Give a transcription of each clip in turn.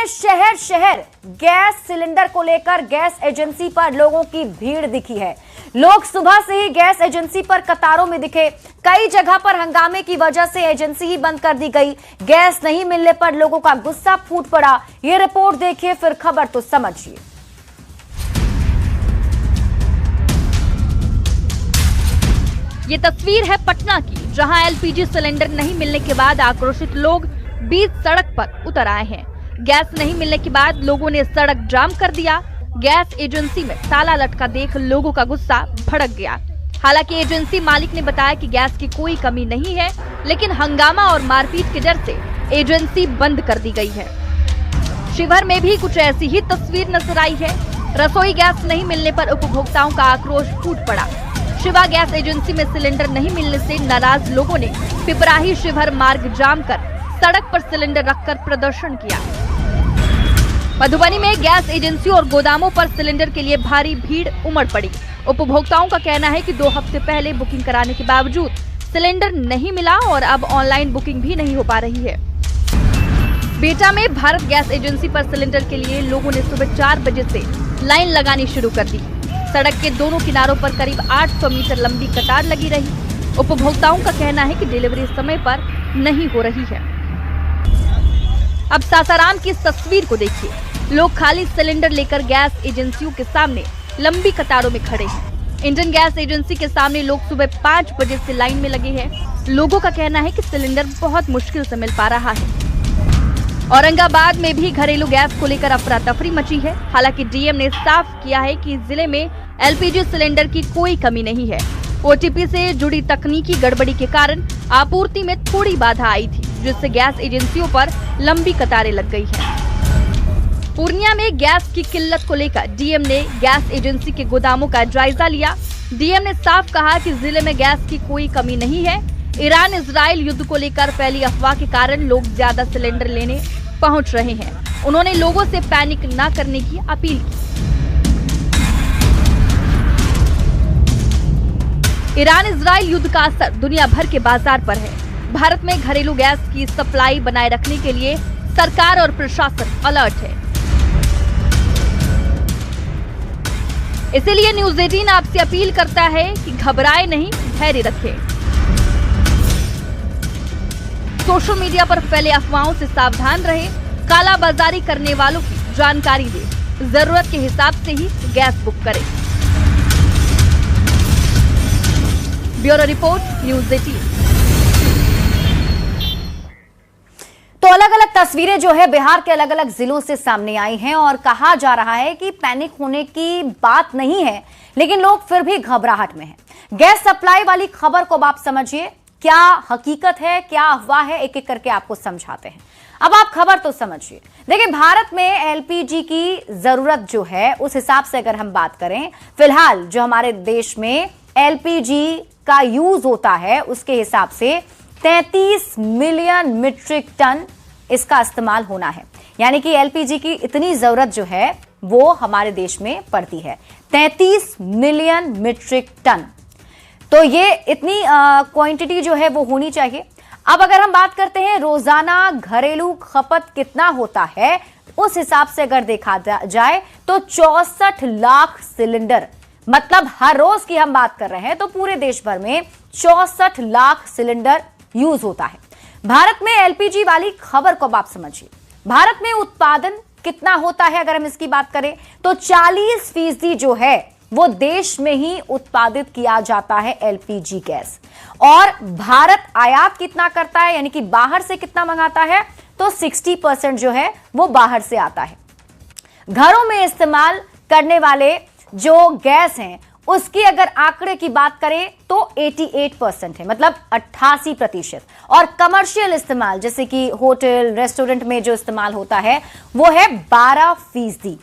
शहर शहर gas cylinder को लेकर गैस एजेंसी पर लोगों की भीड़ दिखी है। लोग सुबह से ही गैस एजेंसी पर कतारों में दिखे। कई जगह पर हंगामे की वजह से एजेंसी ही बंद कर दी गई। गैस नहीं मिलने पर लोगों का गुस्सा फूट पड़ा। ये रिपोर्ट देखिए, फिर खबर तो समझिए। ये तस्वीर है पटना की, जहां एलपीजी सिलेंडर नहीं मिलने के बाद आक्रोशित लोग बीच सड़क पर उतर आए हैं। गैस नहीं मिलने के बाद लोगों ने सड़क जाम कर दिया। गैस एजेंसी में ताला लटका देख लोगों का गुस्सा भड़क गया। हालांकि एजेंसी मालिक ने बताया कि गैस की कोई कमी नहीं है, लेकिन हंगामा और मारपीट के डर से एजेंसी बंद कर दी गई है। शिवहर में भी कुछ ऐसी ही तस्वीर नजर आई है। रसोई गैस नहीं मिलने पर उपभोक्ताओं का आक्रोश फूट पड़ा। शिवा गैस एजेंसी में सिलेंडर नहीं मिलने से नाराज लोगों ने पिपराही शिवहर मार्ग जाम कर सड़क पर सिलेंडर रखकर प्रदर्शन किया। मधुबनी में गैस एजेंसी और गोदामों पर सिलेंडर के लिए भारी भीड़ उमड़ पड़ी। उपभोक्ताओं का कहना है कि 2 हफ्ते पहले बुकिंग कराने के बावजूद सिलेंडर नहीं मिला और अब ऑनलाइन बुकिंग भी नहीं हो पा रही है। बेटा में भारत गैस एजेंसी पर सिलेंडर के लिए लोगों ने सुबह 4 बजे से लाइन लगानी शुरू कर दी। सड़क के दोनों किनारों पर करीब 800 मीटर लंबी कतार लगी रही। उपभोक्ताओं का कहना है कि डिलीवरी समय पर नहीं हो रही है। अब सासाराम की इस तस्वीर को देखिए। लोग खाली सिलेंडर लेकर गैस एजेंसियों के सामने लंबी कतारों में खड़े हैं। इंडियन गैस एजेंसी के सामने लोग सुबह 5 बजे से लाइन में लगे हैं। लोगों का कहना है कि सिलेंडर बहुत मुश्किल से मिल पा रहा है। औरंगाबाद में भी घरेलू गैस को लेकर अफरा तफरी मची है। हालांकि डीएम ने साफ किया है कि जिले में एलपीजी सिलेंडर की कोई कमी नहीं है। ओटीपी से जुड़ी तकनीकी गड़बड़ी के कारण आपूर्ति में थोड़ी बाधा आई थी, जिससे गैस एजेंसियों पर लंबी कतारें लग गई हैं। पूर्णिया में गैस की किल्लत को लेकर डीएम ने गैस एजेंसी के गोदामों का जायजा लिया। डीएम ने साफ कहा कि जिले में गैस की कोई कमी नहीं है। ईरान इजराइल युद्ध को लेकर फैली अफवाह के कारण लोग ज्यादा सिलेंडर लेने पहुंच रहे हैं। उन्होंने लोगों से पैनिक न करने की अपील की। ईरान इजराइल युद्ध का असर दुनिया भर के बाजार पर है। भारत में घरेलू गैस की सप्लाई बनाए रखने के लिए सरकार और प्रशासन अलर्ट है। इसीलिए न्यूज 18 आपसे अपील करता है कि घबराए नहीं, धैर्य रखें। सोशल मीडिया पर फैले अफवाहों से सावधान रहे। कालाबाजारी करने वालों की जानकारी दें। जरूरत के हिसाब से ही गैस बुक करें। Bureau report, news 18। तो अलग अलग तस्वीरें जो है बिहार के अलग अलग जिलों से सामने आई हैं और कहा जा रहा है कि पैनिक होने की बात नहीं है, लेकिन लोग फिर भी घबराहट में हैं। गैस सप्लाई वाली खबर को आप समझिए, क्या हकीकत है, क्या अफवाह है, एक एक करके आपको समझाते हैं। अब आप खबर तो समझिए। देखिए, भारत में एलपीजी की जरूरत जो है उस हिसाब से अगर हम बात करें, फिलहाल जो हमारे देश में एलपीजी का यूज होता है उसके हिसाब से 33 मिलियन मीट्रिक टन इसका इस्तेमाल होना है। यानी कि एलपीजी की इतनी जरूरत जो है वो हमारे देश में पड़ती है, 33 मिलियन मीट्रिक टन। तो ये इतनी क्वांटिटी जो है वो होनी चाहिए। अब अगर हम बात करते हैं रोजाना घरेलू खपत कितना होता है, उस हिसाब से अगर देखा जाए तो 64 लाख सिलेंडर, मतलब हर रोज की हम बात कर रहे हैं तो पूरे देश भर में 64 लाख सिलेंडर यूज होता है। भारत में एलपीजी वाली खबर को आप समझिए। भारत में उत्पादन कितना होता है अगर हम इसकी बात करें तो 40% जो है वो देश में ही उत्पादित किया जाता है एलपीजी गैस। और भारत आयात कितना करता है, यानी कि बाहर से कितना मंगाता है, तो 60% जो है वो बाहर से आता है। घरों में इस्तेमाल करने वाले जो गैस हैं उसकी अगर आंकड़े की बात करें तो 88% है, मतलब 88%। और कमर्शियल इस्तेमाल जैसे कि होटल रेस्टोरेंट में जो इस्तेमाल होता है वो है 12%।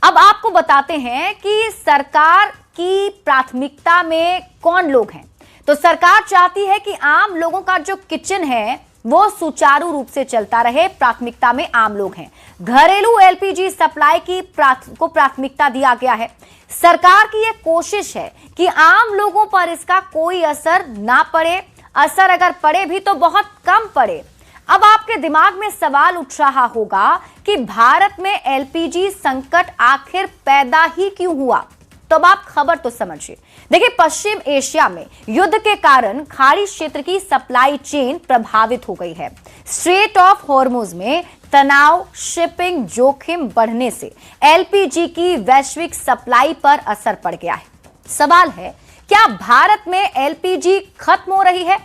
अब आपको बताते हैं कि सरकार की प्राथमिकता में कौन लोग हैं। तो सरकार चाहती है कि आम लोगों का जो किचन है वो सुचारू रूप से चलता रहे। प्राथमिकता में आम लोग हैं। घरेलू एलपीजी सप्लाई की को प्राथमिकता दिया गया है। सरकार की यह कोशिश है कि आम लोगों पर इसका कोई असर ना पड़े। असर अगर पड़े भी तो बहुत कम पड़े। अब आपके दिमाग में सवाल उठ रहा होगा कि भारत में एलपीजी संकट आखिर पैदा ही क्यों हुआ। तो अब आप खबर तो समझिए। देखिए, पश्चिम एशिया में युद्ध के कारण खाड़ी क्षेत्र की सप्लाई चेन प्रभावित हो गई है। स्ट्रेट ऑफ हॉर्मुज में तनाव, शिपिंग जोखिम बढ़ने से एलपीजी की वैश्विक सप्लाई पर असर पड़ गया है। सवाल है, क्या भारत में एलपीजी खत्म हो रही है?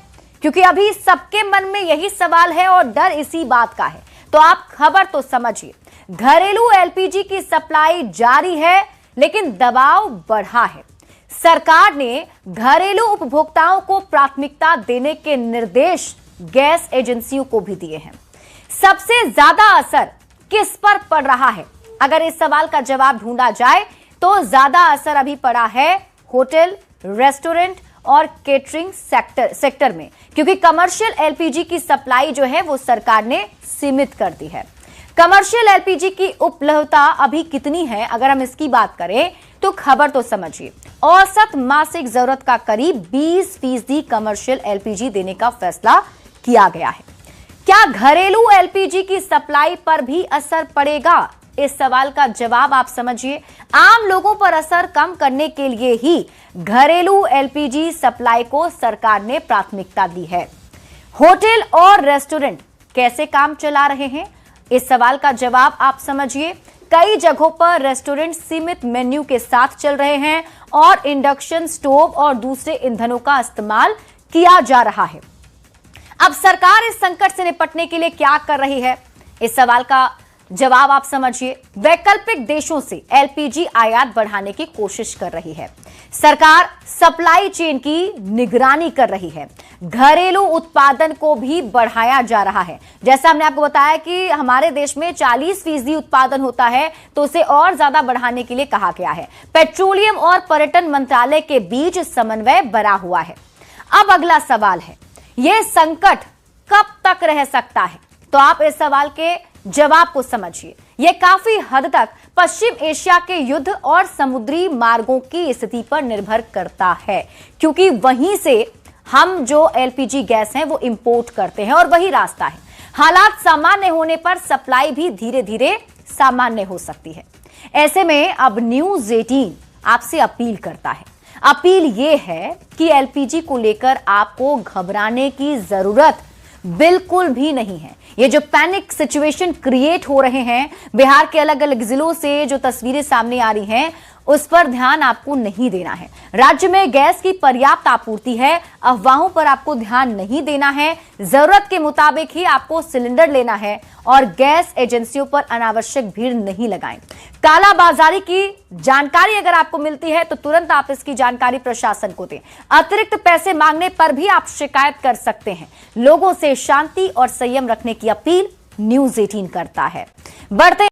क्योंकि अभी सबके मन में यही सवाल है और डर इसी बात का है। तो आप खबर तो समझिए। घरेलू एलपीजी की सप्लाई जारी है, लेकिन दबाव बढ़ा है। सरकार ने घरेलू उपभोक्ताओं को प्राथमिकता देने के निर्देश गैस एजेंसियों को भी दिए हैं। सबसे ज्यादा असर किस पर पड़ रहा है? अगर इस सवाल का जवाब ढूंढा जाए तो ज्यादा असर अभी पड़ा है होटल, रेस्टोरेंट और केटरिंग सेक्टर में, क्योंकि कमर्शियल एलपीजी की सप्लाई जो है वो सरकार ने सीमित कर दी है। कमर्शियल एलपीजी की उपलब्धता अभी कितनी है, अगर हम इसकी बात करें तो खबर तो समझिए। औसत मासिक जरूरत का करीब 20% कमर्शियल एलपीजी देने का फैसला किया गया है। क्या घरेलू एलपीजी की सप्लाई पर भी असर पड़ेगा? इस सवाल का जवाब आप समझिए। आम लोगों पर असर कम करने के लिए ही घरेलू एलपीजी सप्लाई को सरकार ने प्राथमिकता दी है। होटल और रेस्टोरेंट कैसे काम चला रहे हैं? इस सवाल का जवाब आप समझिए। कई जगहों पर रेस्टोरेंट सीमित मेन्यू के साथ चल रहे हैं और इंडक्शन स्टोव और दूसरे ईंधनों का इस्तेमाल किया जा रहा है। अब सरकार इस संकट से निपटने के लिए क्या कर रही है? इस सवाल का जवाब आप समझिए। वैकल्पिक देशों से एलपीजी आयात बढ़ाने की कोशिश कर रही है। सरकार सप्लाई चेन की निगरानी कर रही है। घरेलू उत्पादन को भी बढ़ाया जा रहा है। जैसा हमने आपको बताया कि हमारे देश में 40% उत्पादन होता है, तो उसे और ज्यादा बढ़ाने के लिए कहा गया है। पेट्रोलियम और पर्यटन मंत्रालय के बीच समन्वय बना हुआ है। अब अगला सवाल है, यह संकट कब तक रह सकता है? तो आप इस सवाल के जवाब को समझिए। यह काफी हद तक पश्चिम एशिया के युद्ध और समुद्री मार्गों की स्थिति पर निर्भर करता है, क्योंकि वहीं से हम जो एलपीजी गैस है वो इंपोर्ट करते हैं और वही रास्ता है। हालात सामान्य होने पर सप्लाई भी धीरे धीरे सामान्य हो सकती है। ऐसे में अब न्यूज़ 18 आपसे अपील करता है। अपील यह है कि एलपीजी को लेकर आपको घबराने की जरूरत बिल्कुल भी नहीं है। ये जो पैनिक सिचुएशन क्रिएट हो रहे हैं, बिहार के अलग अलग जिलों से जो तस्वीरें सामने आ रही हैं, उस पर ध्यान आपको नहीं देना है। राज्य में गैस की पर्याप्त आपूर्ति है, अफवाहों पर आपको ध्यान नहीं देना है। जरूरत के मुताबिक ही आपको सिलेंडर लेना है और गैस एजेंसियों पर अनावश्यक भीड़ नहीं लगाएं। कालाबाजारी की जानकारी अगर आपको मिलती है तो तुरंत आप इसकी जानकारी प्रशासन को दें। अतिरिक्त पैसे मांगने पर भी आप शिकायत कर सकते हैं। लोगों से शांति और संयम रखने की अपील न्यूज़ 18 करता है। बढ़ते